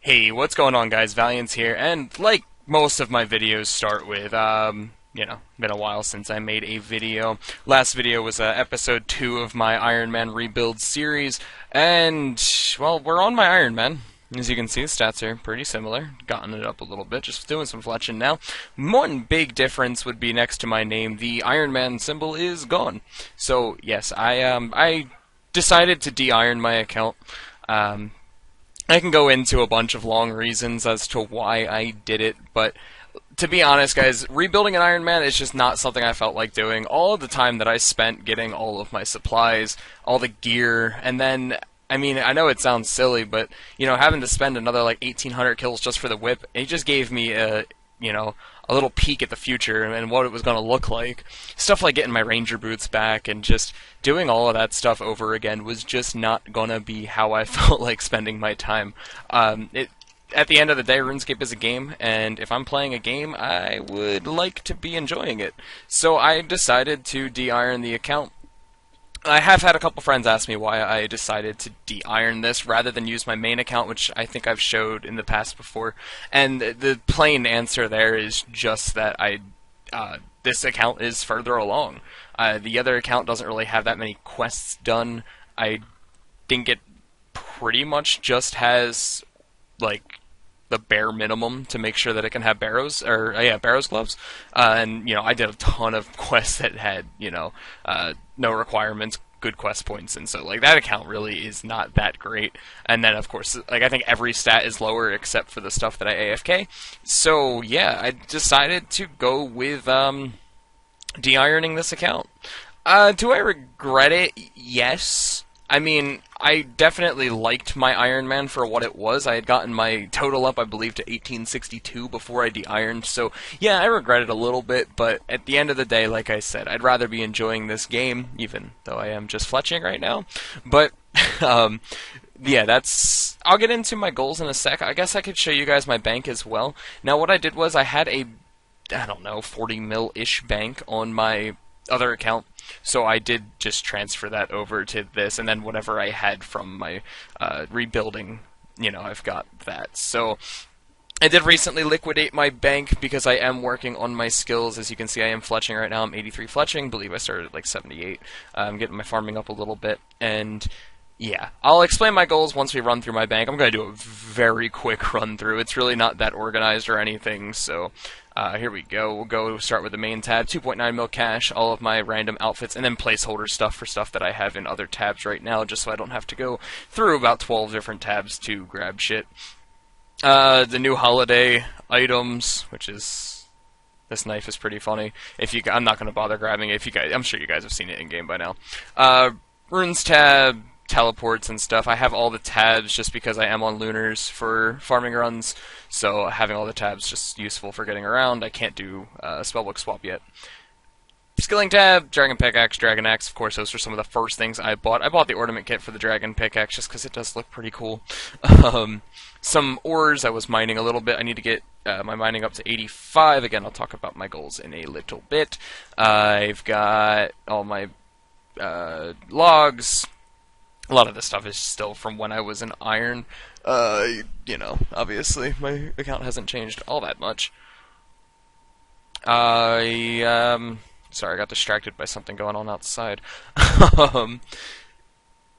Hey, what's going on, guys? Valiant's here, and like most of my videos start with, been a while since I made a video. Last video was episode 2 of my Iron Man rebuild series, and, well, we're on my Iron Man. As you can see, the stats are pretty similar. Gotten it up a little bit, just doing some fletching now. One big difference would be next to my name, the Iron Man symbol is gone. So, yes, I decided to de-iron my account. I can go into a bunch of long reasons as to why I did it, but to be honest, guys, rebuilding an Iron Man is just not something I felt like doing. All of the time that I spent getting all of my supplies, all the gear, and then, I mean, I know it sounds silly, but, having to spend another, 1,800 kills just for the whip, it just gave me a little peek at the future and what it was going to look like. Stuff like getting my Ranger boots back and just doing all of that stuff over again was just not going to be how I felt like spending my time. At the end of the day, RuneScape is a game, and if I'm playing a game, I would like to be enjoying it. So I decided to de-iron the account. I have had a couple friends ask me why I decided to de-iron this rather than use my main account, which I think I've showed in the past before. And the plain answer there is just that this account is further along. The other account doesn't really have that many quests done. I think it pretty much just has, the bare minimum to make sure that it can have Barrows gloves. And I did a ton of quests that had no requirements, good quest points, and so that account really is not that great. And then of course, I think every stat is lower except for the stuff that I AFK. So yeah, I decided to go with de-ironing this account. Do I regret it? Yes. I mean, I definitely liked my Iron Man for what it was. I had gotten my total up, I believe, to 1862 before I de-ironed, so yeah, I regret it a little bit, but at the end of the day, like I said, I'd rather be enjoying this game, even though I am just fletching right now. But, yeah, I'll get into my goals in a sec. I guess I could show you guys my bank as well. Now, what I did was I had a, 40 mil-ish bank on my other account, so I did just transfer that over to this, and then whatever I had from my rebuilding, I've got that. So I did recently liquidate my bank because I am working on my skills. As you can see, I am fletching right now. I'm 83 fletching. I believe I started at 78. I'm getting my farming up a little bit, and yeah, I'll explain my goals once we run through my bank. I'm going to do a very quick run through. It's really not that organized or anything, so here we go. We'll go start with the main tab, 2.9 mil cash, all of my random outfits, and then placeholder stuff for stuff that I have in other tabs right now, just so I don't have to go through about 12 different tabs to grab shit. The new holiday items, which is... This knife is pretty funny. I'm not going to bother grabbing it. I'm sure you guys have seen it in-game by now. Runes tab, teleports and stuff. I have all the tabs just because I am on Lunars for farming runs, so having all the tabs is just useful for getting around. I can't do spellbook swap yet. Skilling tab, Dragon Pickaxe, Dragon Axe, of course, those are some of the first things I bought. I bought the ornament kit for the Dragon Pickaxe just because it does look pretty cool. Some ores, I was mining a little bit. I need to get my mining up to 85. Again, I'll talk about my goals in a little bit. I've got all my logs. A lot of this stuff is still from when I was in Iron. Obviously, my account hasn't changed all that much. Sorry, I got distracted by something going on outside.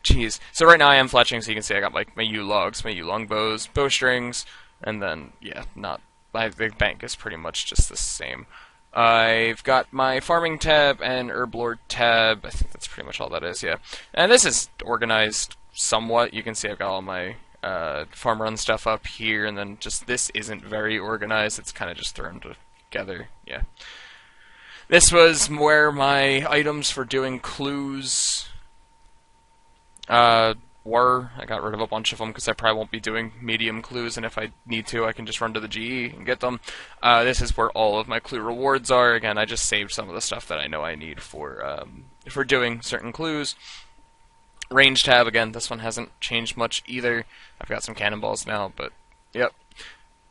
Jeez. So right now I am fletching, so you can see I got my yew logs, my yew longbows, bowstrings, and then, yeah, my bank is pretty much just the same. I've got my farming tab and herblord tab. I think that's pretty much all that is, yeah. And this is organized somewhat. You can see I've got all my farm run stuff up here, and then just this isn't very organized. It's kind of just thrown together, yeah. This was where my items for doing clues were. I got rid of a bunch of them because I probably won't be doing medium clues, and if I need to, I can just run to the GE and get them. This is where all of my clue rewards are. Again, I just saved some of the stuff that I know I need for doing certain clues. Range tab, again, this one hasn't changed much either. I've got some cannonballs now, but yep.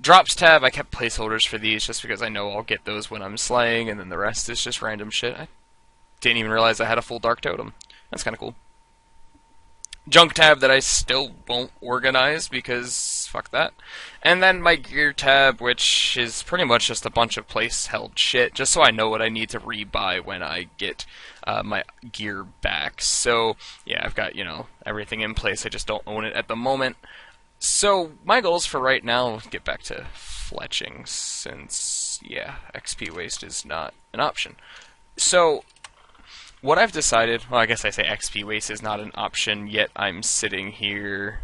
Drops tab, I kept placeholders for these just because I know I'll get those when I'm slaying, and then the rest is just random shit. I didn't even realize I had a full Dark Totem. That's kind of cool. Junk tab that I still won't organize because fuck that. And then my gear tab, which is pretty much just a bunch of place-held shit, just so I know what I need to rebuy when I get my gear back. So, yeah, I've got, everything in place, I just don't own it at the moment. So, my goals for right now, get back to fletching, since, yeah, XP waste is not an option. So, what I've decided, well, I guess I say XP waste is not an option, yet I'm sitting here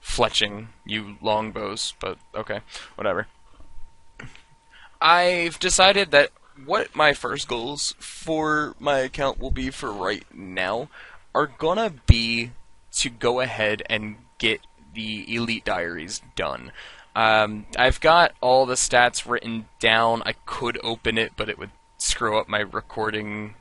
fletching you longbows, but okay, whatever. I've decided that what my first goals for my account will be for right now are gonna be to go ahead and get the Elite Diaries done. I've got all the stats written down. I could open it, but it would screw up my recording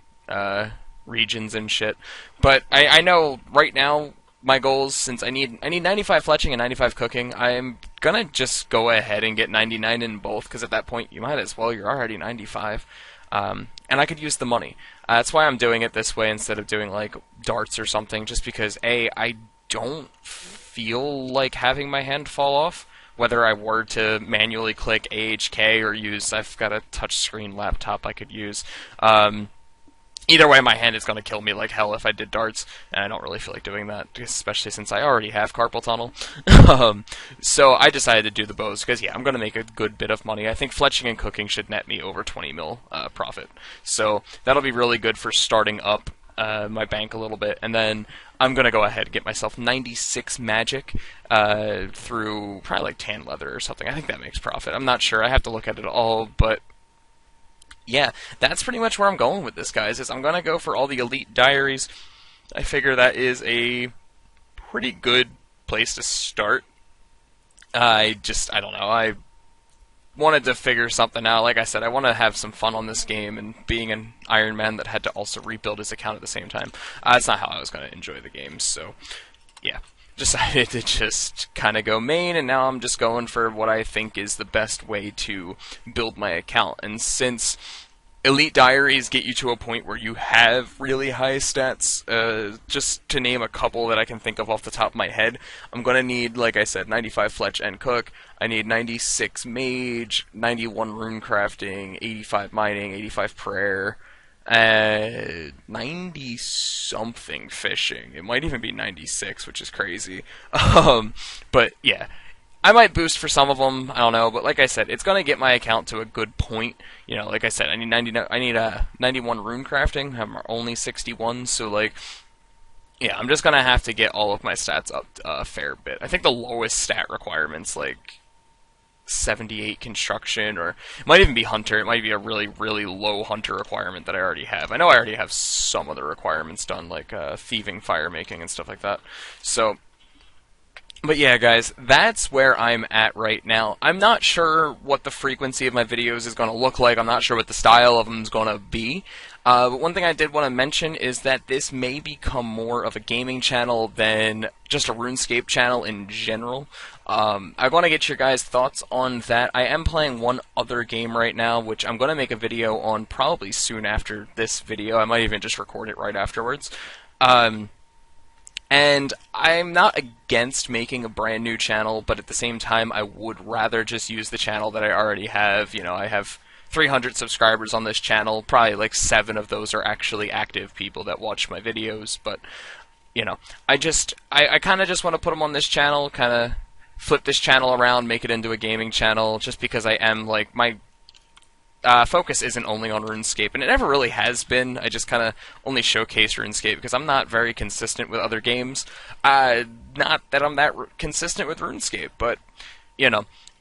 regions and shit. But I know right now my goals, since I need 95 fletching and 95 cooking, I'm gonna just go ahead and get 99 in both, because at that point you might as well, you're already 95. And I could use the money. That's why I'm doing it this way instead of doing like darts or something, just because I don't feel like having my hand fall off, whether I were to manually click AHK or use, I've got a touchscreen laptop I could use. Either way, my hand is going to kill me like hell if I did darts, and I don't really feel like doing that, especially since I already have carpal tunnel. So I decided to do the bows, because yeah, I'm going to make a good bit of money. I think fletching and cooking should net me over 20 mil profit. So that'll be really good for starting up my bank a little bit, and then I'm going to go ahead and get myself 96 magic through probably like tan leather or something. I think that makes profit. I'm not sure. I have to look at it all, but yeah, that's pretty much where I'm going with this, guys, is I'm going to go for all the Elite Diaries. I figure that is a pretty good place to start. I don't know, I wanted to figure something out. Like I said, I want to have some fun on this game, and being an Iron Man that had to also rebuild his account at the same time, that's not how I was going to enjoy the game, so yeah. Decided to just kind of go main, and now I'm just going for what I think is the best way to build my account. And since Elite Diaries get you to a point where you have really high stats, just to name a couple that I can think of off the top of my head, I'm going to need, like I said, 95 Fletch and Cook, I need 96 Mage, 91 Rune Crafting, 85 Mining, 85 Prayer, 90 something fishing. It might even be 96, which is crazy. But yeah, I might boost for some of them. I don't know, but like I said, it's gonna get my account to a good point. Like I said, I need 91 rune crafting. I'm only 61, so like, yeah, I'm just gonna have to get all of my stats up a fair bit. I think the lowest stat requirement's like 78 construction, or it might even be hunter. It might be a really, really low hunter requirement that I already have. I know I already have some of the requirements done, like thieving, fire making, and stuff like that. So, but yeah, guys, that's where I'm at right now. I'm not sure what the frequency of my videos is going to look like. I'm not sure what the style of them is going to be. But one thing I did want to mention is that this may become more of a gaming channel than just a RuneScape channel in general. I want to get your guys' thoughts on that. I am playing one other game right now, which I'm going to make a video on probably soon after this video. I might even just record it right afterwards. And I'm not against making a brand new channel, but at the same time, I would rather just use the channel that I already have. I have 300 subscribers on this channel. Probably like 7 of those are actually active people that watch my videos, but I kind of just want to put them on this channel, kind of flip this channel around, make it into a gaming channel, just because I am, like, my focus isn't only on RuneScape, and it never really has been. I just kind of only showcase RuneScape because I'm not very consistent with other games. Not that I'm that consistent with RuneScape, but,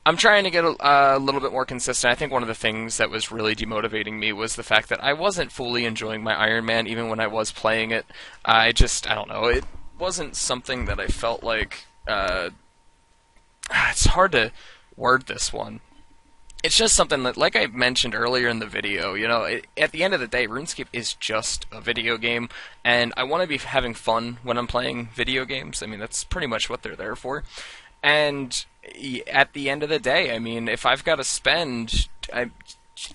I'm trying to get a little bit more consistent. I think one of the things that was really demotivating me was the fact that I wasn't fully enjoying my Iron Man even when I was playing it. I don't know, it wasn't something that I felt like, it's hard to word this one. It's just something that, like I mentioned earlier in the video, at the end of the day, RuneScape is just a video game, and I want to be having fun when I'm playing video games. I mean, that's pretty much what they're there for. And at the end of the day, I mean, if I've got to spend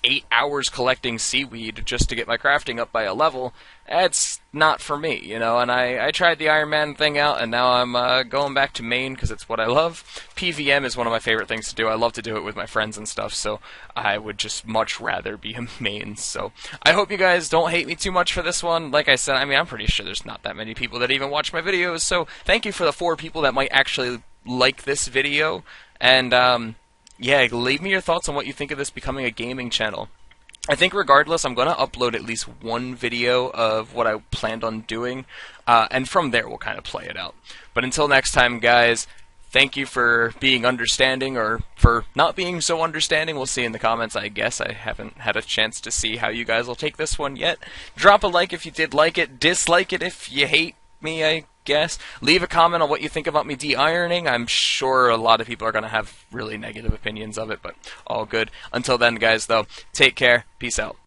8 hours collecting seaweed just to get my crafting up by a level, that's not for me, you know. And I tried the Iron Man thing out, and now I'm going back to main because it's what I love. PVM is one of my favorite things to do. I love to do it with my friends and stuff, so I would just much rather be a main. So I hope you guys don't hate me too much for this one. Like I said, I mean, I'm pretty sure there's not that many people that even watch my videos, so thank you for the 4 people that might actually like this video. And yeah, leave me your thoughts on what you think of this becoming a gaming channel. I think regardless, I'm going to upload at least one video of what I planned on doing, and from there we'll kind of play it out. But until next time, guys, thank you for being understanding, or for not being so understanding. We'll see in the comments, I guess. I haven't had a chance to see how you guys will take this one yet. Drop a like if you did like it, dislike it if you hate me, I guess. Leave a comment on what you think about me de-ironing. I'm sure a lot of people are going to have really negative opinions of it, but all good. Until then, guys, though, take care. Peace out.